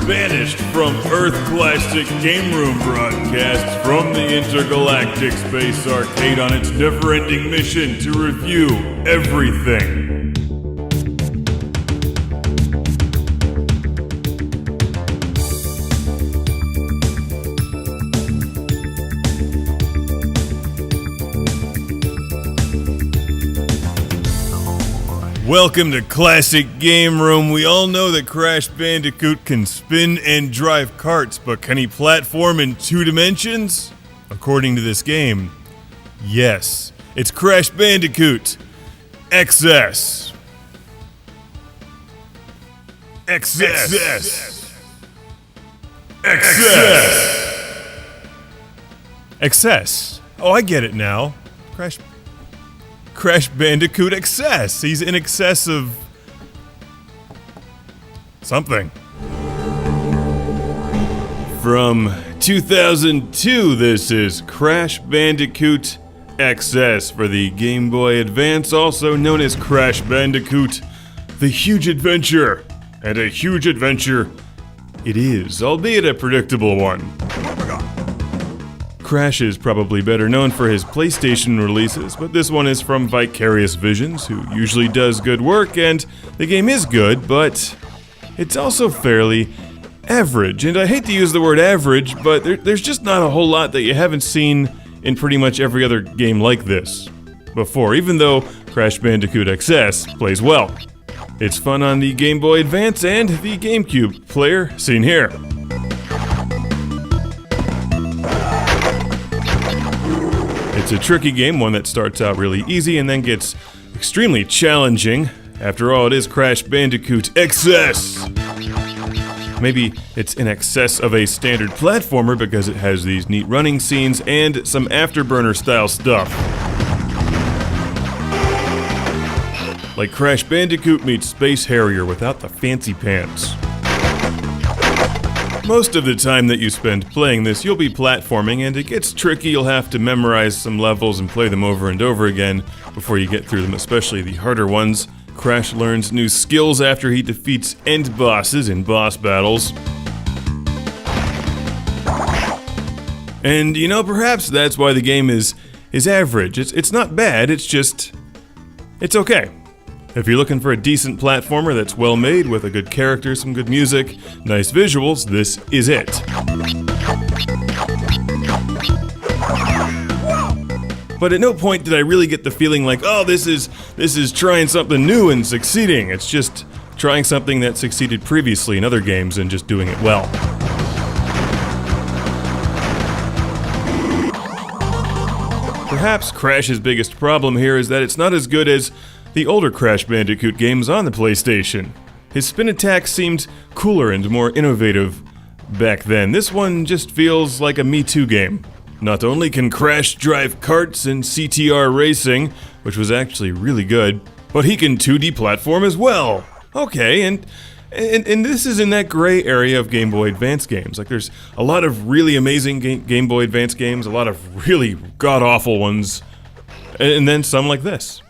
Banished from Earth Classic Game Room broadcasts from the Intergalactic Space Arcade on its never-ending mission to review everything. Welcome to Classic Game Room. We all know that Crash Bandicoot can spin and drive carts, but can he platform in 2 dimensions? According to this game, yes. It's Crash Bandicoot XS. XS. Oh, I get it now. Crash Bandicoot excess. He's in excess of something. From 2002, this is Crash Bandicoot XS for the Game Boy Advance, also known as Crash Bandicoot The Huge Adventure. And a huge adventure it is, albeit a predictable one. Crash is probably better known for his PlayStation releases, but this one is from Vicarious Visions, who usually does good work, and the game is good, but it's also fairly average. And I hate to use the word average, but there's just not a whole lot that you haven't seen in pretty much every other game like this before, even though Crash Bandicoot XS plays well. It's fun on the Game Boy Advance and the GameCube player, seen here. It's a tricky game, one that starts out really easy and then gets extremely challenging. After all, it is Crash Bandicoot XS. Maybe it's in excess of a standard platformer because it has these neat running scenes and some Afterburner style stuff. Like Crash Bandicoot meets Space Harrier without the fancy pants. Most of the time that you spend playing this, you'll be platforming, and it gets tricky. You'll have to memorize some levels and play them over and over again before you get through them, especially the harder ones. Crash learns new skills after he defeats end bosses in boss battles. And, perhaps that's why the game is average. It's not bad, it's okay. If you're looking for a decent platformer that's well made with a good character, some good music, nice visuals, this is it. But at no point did I really get the feeling like, oh, this is trying something new and succeeding. It's just trying something that succeeded previously in other games and just doing it well. Perhaps Crash's biggest problem here is that it's not as good as the older Crash Bandicoot games on the PlayStation. His spin attack seemed cooler and more innovative back then. This one just feels like a Me Too game. Not only can Crash drive karts in CTR racing, which was actually really good, but he can 2D platform as well. Okay, and this is in that gray area of Game Boy Advance games. Like, there's a lot of really amazing Game Boy Advance games, a lot of really god-awful ones, and then some like this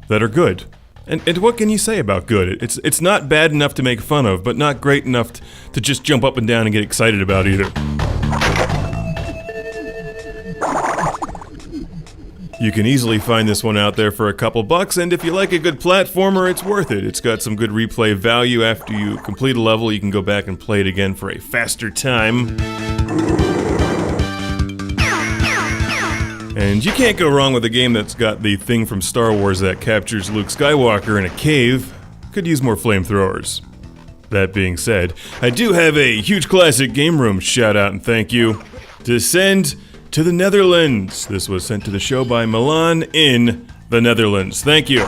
that are good. And what can you say about good? It's not bad enough to make fun of, but not great enough to just jump up and down and get excited about either. You can easily find this one out there for a couple bucks, and if you like a good platformer, it's worth it. It's got some good replay value. After you complete a level, you can go back and play it again for a faster time. And you can't go wrong with a game that's got the thing from Star Wars that captures Luke Skywalker in a cave. Could use more flamethrowers. That being said, I do have a huge Classic Game Room shout out and thank you to send to the Netherlands. This was sent to the show by Milan in the Netherlands. Thank you.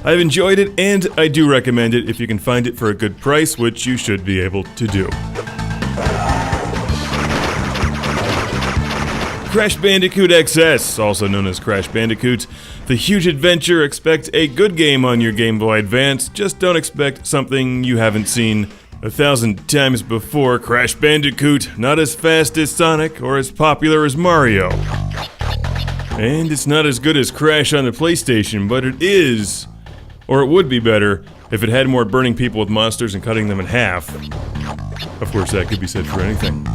I've enjoyed it and I do recommend it if you can find it for a good price, which you should be able to do. Crash Bandicoot XS, also known as Crash Bandicoot The Huge Adventure. Expect a good game on your Game Boy Advance, just don't expect something you haven't seen 1,000 times before. Crash Bandicoot, not as fast as Sonic or as popular as Mario. And it's not as good as Crash on the PlayStation, but it is, or it would be better, If it had more burning people with monsters and cutting them in half, of course that could be said for anything.